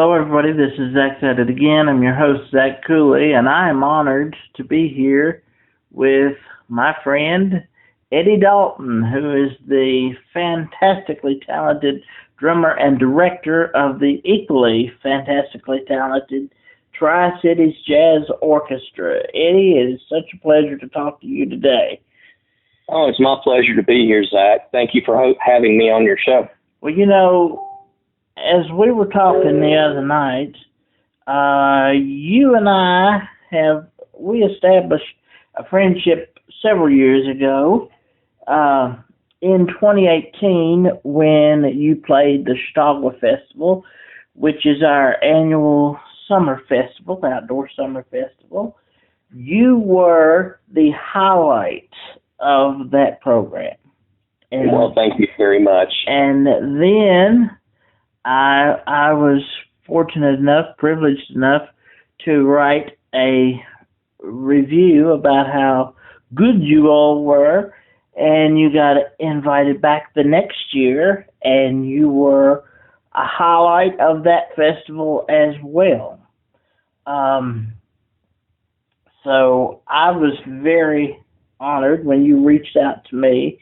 Hello, everybody. This is Zach Said It Again. I'm your host, Zach Cooley, and I am honored to be here with my friend, Eddie Dalton, who is the fantastically talented drummer and director of the equally fantastically talented Tri Cities Jazz Orchestra. Eddie, it is such a pleasure to talk to you today. Oh, it's my pleasure to be here, Zach. Thank you for having me on your show. Well, you know, as we were talking the other night, you and I we established a friendship several years ago in 2018 when you played the Chautauqua Festival, which is our annual summer festival, outdoor summer festival. You were the highlight of that program. And, well, thank you very much. And then I was fortunate enough, privileged enough to write a review about how good you all were, and you got invited back the next year, and you were a highlight of that festival as well. So I was very honored when you reached out to me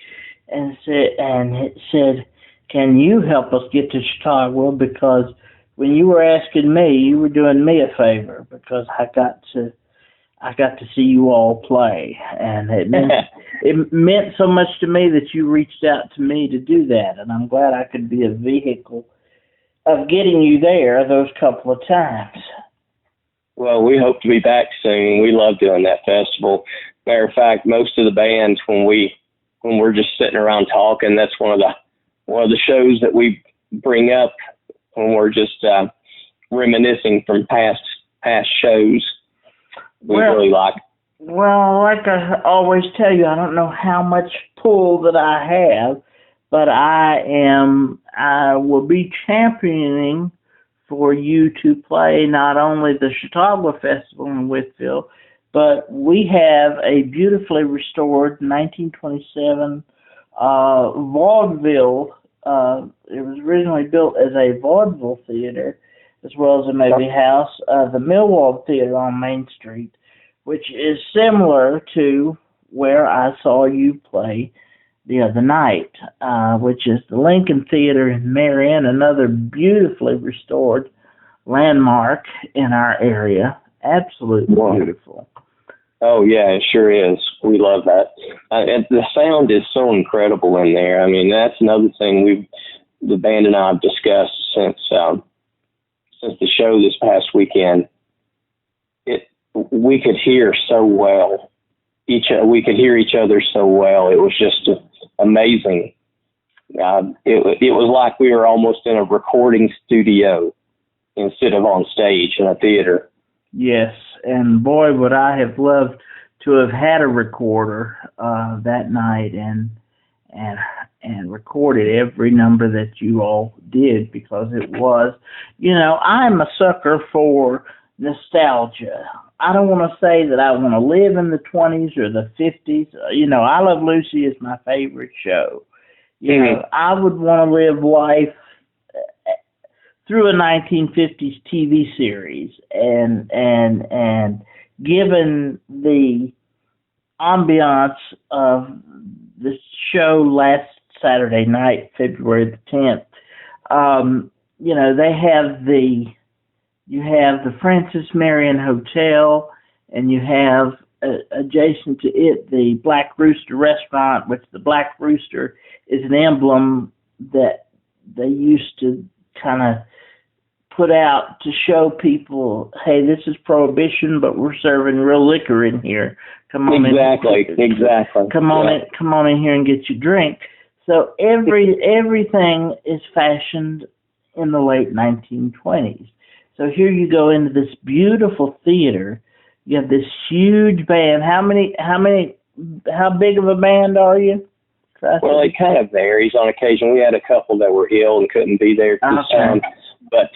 and said, can you help us get to Chicago? Because when you were asking me, you were doing me a favor, because I got to see you all play, and it meant so much to me that you reached out to me to do that, and I'm glad I could be a vehicle of getting you there those couple of times. Well, we hope to be back soon. We love doing that festival. Matter of fact, most of the bands, when we're just sitting around talking, that's one of the shows that we bring up when we're just reminiscing from past shows. We really like. Well, like I always tell you, I don't know how much pull that I have, but I will be championing for you to play not only the Chautauqua Festival in Whitfield, but we have a beautifully restored 1927 vaudeville. It was originally built as a vaudeville theater, as well as a movie house, the Millwall Theater on Main Street, which is similar to where I saw you play the other night, which is the Lincoln Theater in Marion, another beautifully restored landmark in our area. Absolutely beautiful. Oh, yeah, it sure is. We love that. And the sound is so incredible in there. I mean, that's another thing the band and I have discussed since the show this past weekend. We could hear so well. We could hear each other so well. It was just amazing. It was like we were almost in a recording studio instead of on stage in a theater. Yes, and boy, would I have loved to have had a recorder that night and recorded every number that you all did, because it was, I'm a sucker for nostalgia. I don't want to say that I want to live in the 20s or the 50s. I Love Lucy is my favorite show. I would want to live life through a 1950s TV series, and given the ambiance of the show last Saturday night, February the 10th, you have the Francis Marion Hotel, and you have adjacent to it the Black Rooster restaurant, which the Black Rooster is an emblem that they used to kind of put out to show people, hey, this is Prohibition, but we're serving real liquor in here. Come on exactly. Come on in here and get your drink. So everything is fashioned in the late 1920s. So here you go into this beautiful theater. You have this huge band. How big of a band are you? Well, it kind of varies on occasion. We had a couple that were ill and couldn't be there this time. But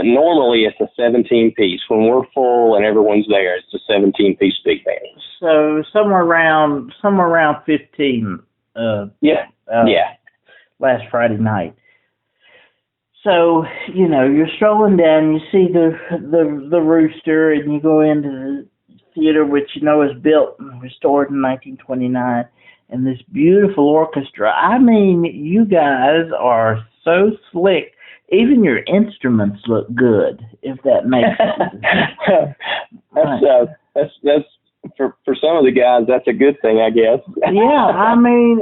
normally it's a 17-piece. When we're full and everyone's there, it's a 17-piece big band. So somewhere around 15. Yeah. Last Friday night. So, you're strolling down, you see the rooster, and you go into the theater, which was built and restored in 1929, and this beautiful orchestra. I mean, you guys are so slick. Even your instruments look good, if that makes sense. That's for some of the guys, that's a good thing, I guess. Yeah, I mean,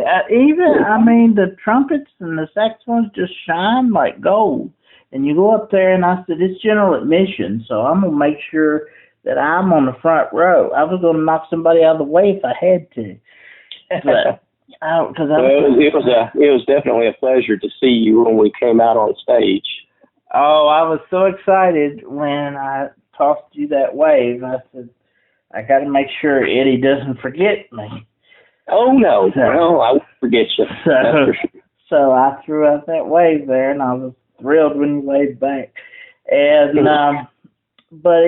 the trumpets and the saxophones just shine like gold. And you go up there, and I said, it's general admission, so I'm gonna make sure that I'm on the front row. I was gonna knock somebody out of the way if I had to. But it was definitely a pleasure to see you when we came out on stage. Oh, I was so excited when I tossed you that wave. I said, I got to make sure Eddie doesn't forget me. Oh, no. No, I won't forget you. That's for sure. So I threw out that wave there, and I was thrilled when you waved back. And but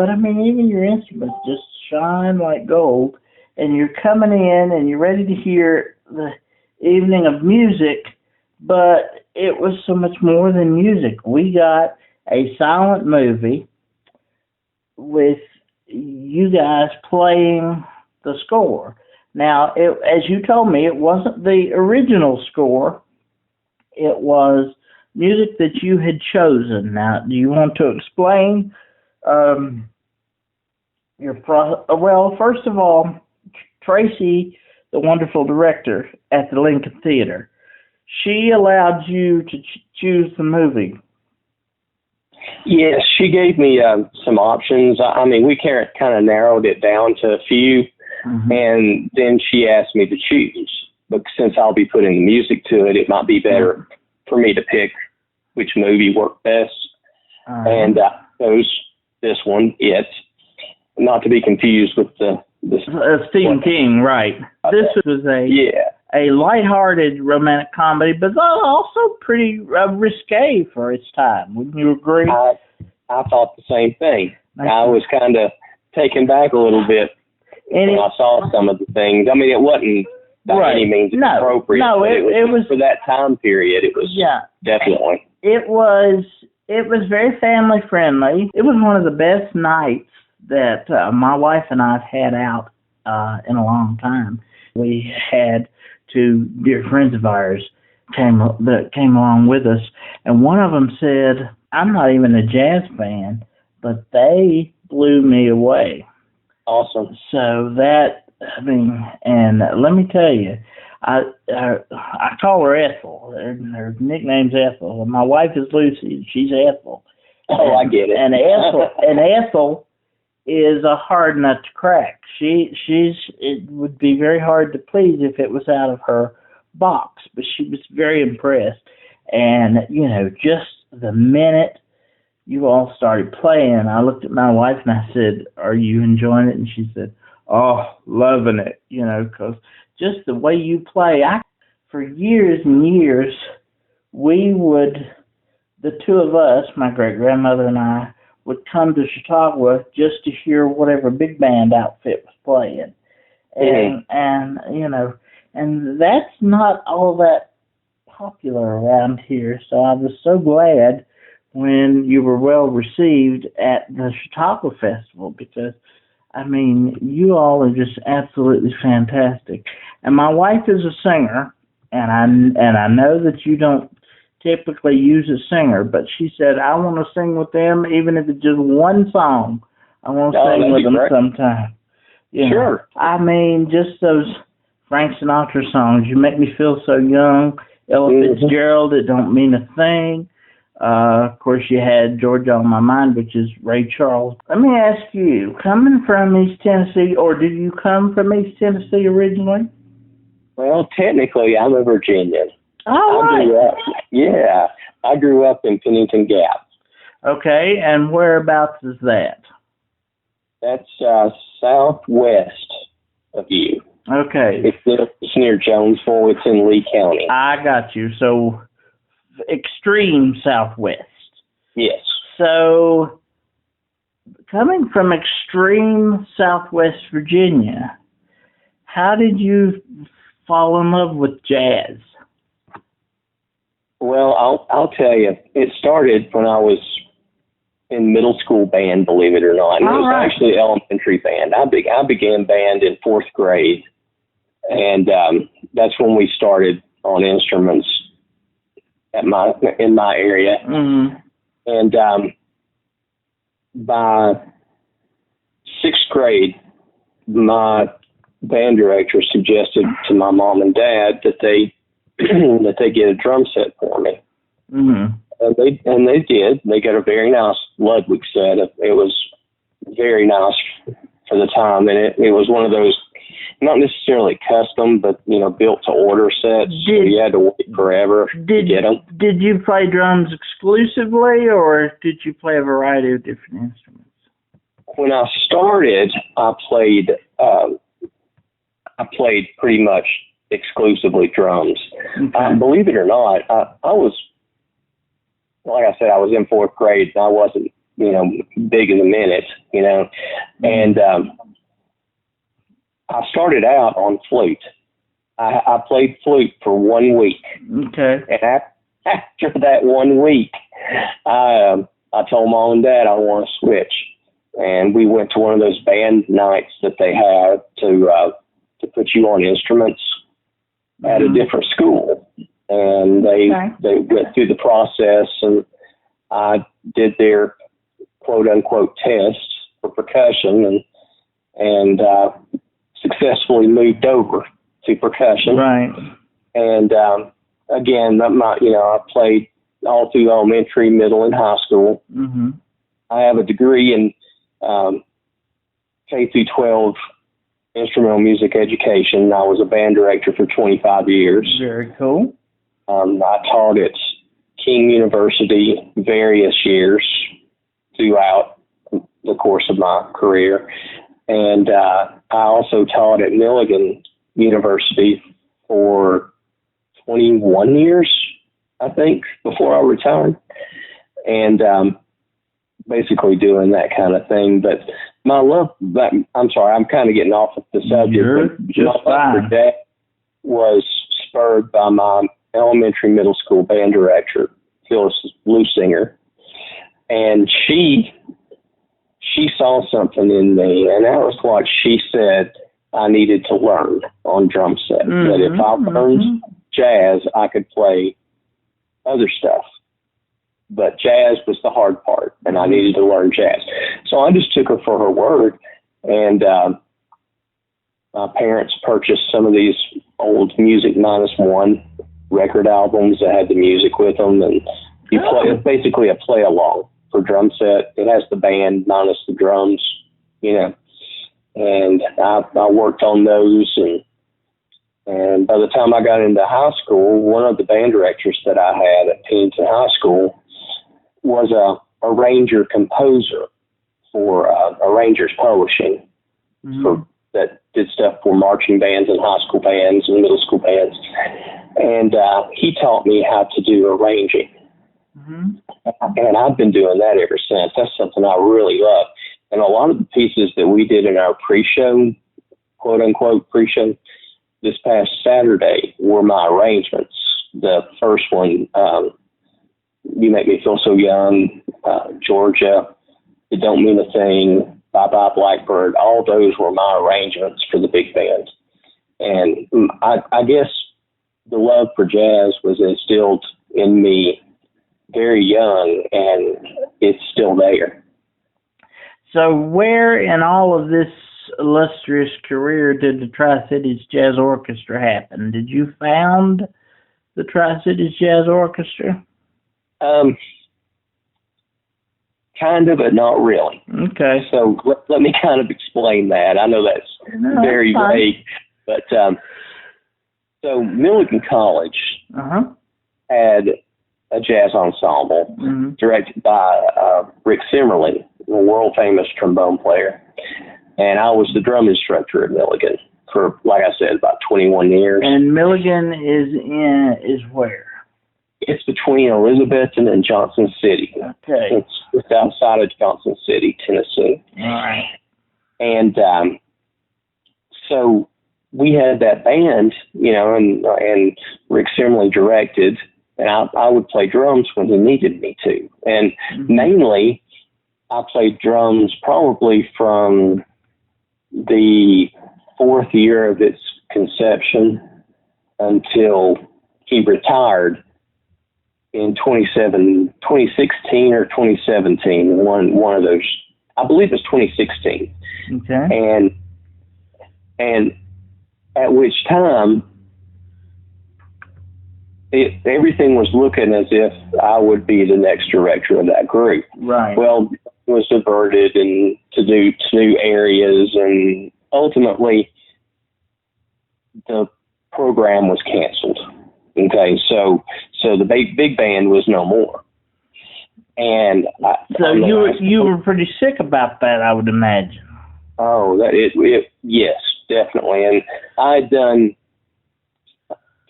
I mean, even your instruments just shine like gold, and you're coming in and you're ready to hear the evening of music, but it was so much more than music. We got a silent movie with you guys playing the score. Now, as you told me, it wasn't the original score. It was music that you had chosen. Now, do you want to explain well, first of all, Tracy, the wonderful director at the Lincoln Theater, she allowed you to choose the movie. Yes, she gave me some options. I mean, we kind of narrowed it down to a few, and then she asked me to choose. But since I'll be putting the music to it, it might be better for me to pick which movie worked best. And I chose this one, It, not to be confused with the Stephen King, right? This was a lighthearted romantic comedy, but also pretty risque for its time. Wouldn't you agree? I thought the same thing. I was kind of taken back a little bit when I saw some of the things. I mean, it wasn't by any means appropriate. No, it was for that time period. It was definitely. It was very family friendly. It was one of the best nights that my wife and I have had out in a long time. We had two dear friends of ours that came along with us, and one of them said, I'm not even a jazz fan, but they blew me away. Awesome. So and let me tell you, I call her Ethel. Her nickname's Ethel. My wife is Lucy, and she's Ethel. Oh, I get it. And Ethel is a hard nut to crack. It would be very hard to please if it was out of her box, but she was very impressed. And, just the minute you all started playing, I looked at my wife and I said, are you enjoying it? And she said, oh, loving it, because just the way you play. For years and years, the two of us, my great-grandmother and I, would come to Chautauqua just to hear whatever big band outfit was playing. And that's not all that popular around here. So I was so glad when you were well received at the Chautauqua Festival, because you all are just absolutely fantastic. And my wife is a singer, and I know that you don't typically use a singer, but she said, I want to sing with them, even if it's just one song. I want to sing with them sometime. Sure. Just those Frank Sinatra songs, You Make Me Feel So Young, Ella Fitzgerald, It Don't Mean a Thing. Of course, you had Georgia on My Mind, which is Ray Charles. Let me ask you, coming from East Tennessee, or did you come from East Tennessee originally? Well, technically, I'm a Virginian. Oh, I grew up in Pennington Gap. Okay, and whereabouts is that? That's southwest of you. Okay. It's near Jonesville. It's in Lee County. I got you. So, extreme southwest. Yes. So, coming from extreme southwest Virginia, how did you fall in love with jazz? Well, I'll tell you, it started when I was in middle school band, believe it or not. And it was actually elementary band. I began band in fourth grade, and that's when we started on instruments in my area. Mm-hmm. And by sixth grade, my band director suggested to my mom and dad that they get a drum set for me. Mm-hmm. And they did. They got a very nice Ludwig set. It was very nice for the time, and it was one of those, not necessarily custom, but built to order sets. So you had to wait forever to get them. Did you play drums exclusively, or did you play a variety of different instruments? When I started, I played pretty much exclusively drums. Okay. Believe it or not, I was, like I said, I was in fourth grade, and I wasn't, big in a minute, and I started out on flute. I played flute for 1 week. Okay. And after that 1 week, I told Mom and Dad I want to switch, and we went to one of those band nights that they have to put you on instruments at a different school. And they went through the process, and I did their quote unquote tests for percussion, and successfully moved over to percussion. Right. And again, I played all through elementary, middle, and high school. Mm-hmm. I have a degree in K through 12 instrumental music education. I was a band director for 25 years. Very cool. I taught at King University various years throughout the course of my career. And I also taught at Milligan University for 21 years, I think, before I retired. And basically doing that kind of thing. But my love, I'm sorry, I'm kind of getting off of the subject. You're just fine. For that was spurred by my elementary, middle school band director, Phyllis Lusinger. And she saw something in me, and that was what she said I needed to learn on drum set. Mm-hmm, that if I learned jazz, I could play other stuff. But jazz was the hard part, and I needed to learn jazz. So I just took her for her word, and my parents purchased some of these old Music -1 record albums that had the music with them, and you play. It's basically a play along for drum set. It has the band minus the drums, and I worked on those, and by the time I got into high school, one of the band directors that I had at Pennington High School was a arranger composer for Arrangers Publishing, that did stuff for marching bands and high school bands and middle school bands. And he taught me how to do arranging. And I've been doing that ever since. That's something I really love. And a lot of the pieces that we did in our pre-show, quote unquote pre-show, this past Saturday were my arrangements. The first one, You Make Me Feel So Young, Georgia, It Don't Mean a Thing, Bye Bye Blackbird, all those were my arrangements for the big band. And I guess the love for jazz was instilled in me very young, and it's still there. So where in all of this illustrious career did the Tri Cities Jazz Orchestra happen? Did you found the Tri Cities Jazz Orchestra? Kind of, but not really. Okay. So let me kind of explain that. I know that's very vague, but so Milligan College had a jazz ensemble directed by Rick Simmerly, a world-famous trombone player. And I was the drum instructor at Milligan for, like I said, about 21 years. And Milligan is where? It's between Elizabethton and Johnson City. Okay. It's outside of Johnson City, Tennessee. All right. And so we had that band, and Rick Simmerly directed, and I would play drums when he needed me to. And mainly, I played drums probably from the 4th year of its conception until he retired in 2016 or 2017. One of those, I believe it was 2016. Okay. And at which time, everything was looking as if I would be the next director of that group. Right. Well, it was diverted and to new areas, and ultimately the program was canceled. Okay, so the big band was no more. And so you were pretty sick about that, I would imagine. Oh, yes, definitely. And I had done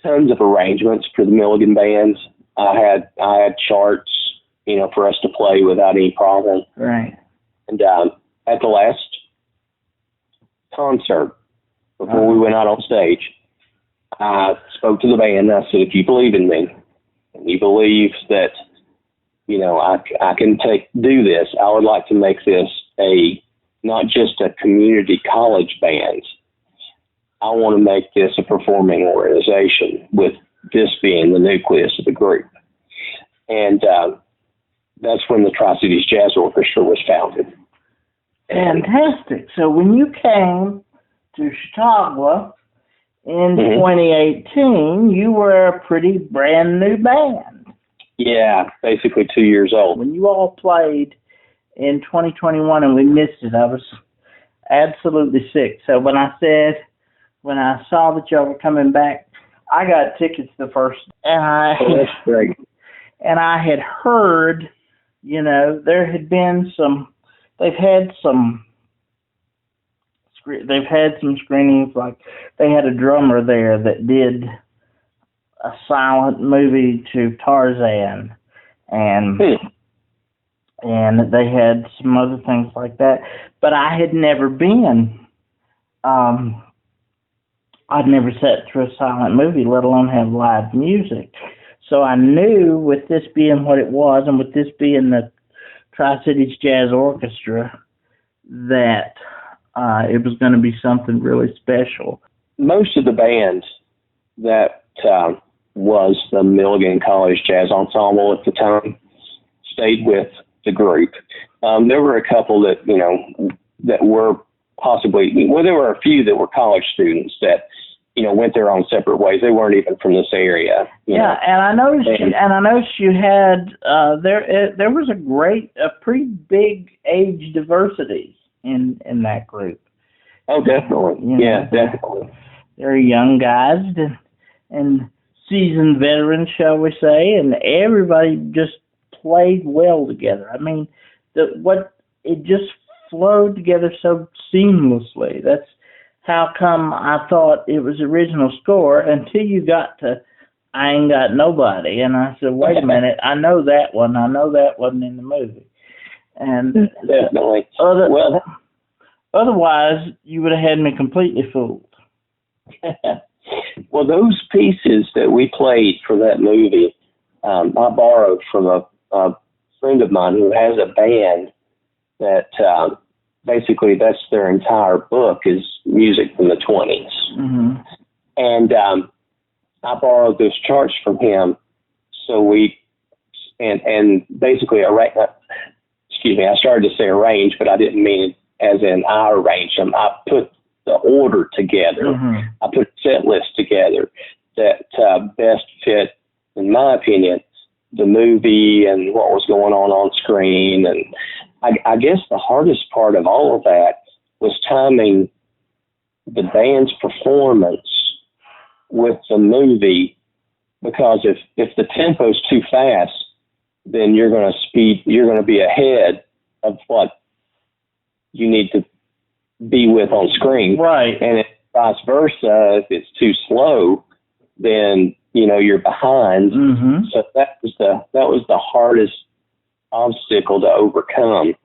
tons of arrangements for the Milligan bands. I had charts, for us to play without any problem. Right. And at the last concert, before we went out on stage, I spoke to the band and I said, if you believe in me, and you believe that, I can do this, I would like to make this not just a community college band. I want to make this a performing organization, with this being the nucleus of the group. And that's when the Tri Cities Jazz Orchestra was founded. Fantastic. So when you came to Chautauqua in 2018, you were a pretty brand new band. Yeah, basically 2 years old. When you all played in 2021 and we missed it, I was absolutely sick. So when I saw that y'all were coming back, I got tickets the first, and that's great. And I had heard, there had been they've had some screenings, like they had a drummer there that did a silent movie to Tarzan, and they had some other things like that, but I had never been. I'd never sat through a silent movie, let alone have live music. So I knew, with this being what it was, and with this being the Tri Cities Jazz Orchestra, that it was going to be something really special. Most of the bands that was the Milligan College Jazz Ensemble at the time stayed with the group. There were a couple that, that were possibly, there were a few that were college students that, went their own separate ways. They weren't even from this area. Yeah, and I noticed you had there was a pretty big age diversity in that group. Oh, definitely. Definitely. They're young guys and seasoned veterans, shall we say, and everybody just played well together. I mean, it just flowed together so seamlessly. That's how come I thought it was original score until you got to I Ain't Got Nobody. And I said, wait a minute, I know that one. I know that wasn't in the movie. And definitely. Otherwise, you would have had me completely fooled. Well, those pieces that we played for that movie, I borrowed from a friend of mine who has a band that basically that's their entire book is music from the 20s. Mm-hmm. And I borrowed those charts from him. So and basically I started to say arrange, but I didn't mean it as in I arranged them. I put the order together. Mm-hmm. I put a set list together that best fit, in my opinion, the movie and what was going on screen. And I guess the hardest part of all of that was timing the band's performance with the movie, because if the tempo's too fast, then you're going to be ahead of what you need to be with on screen. Right. And vice versa, if it's too slow, then you're behind. Mm-hmm. So that was the hardest obstacle to overcome.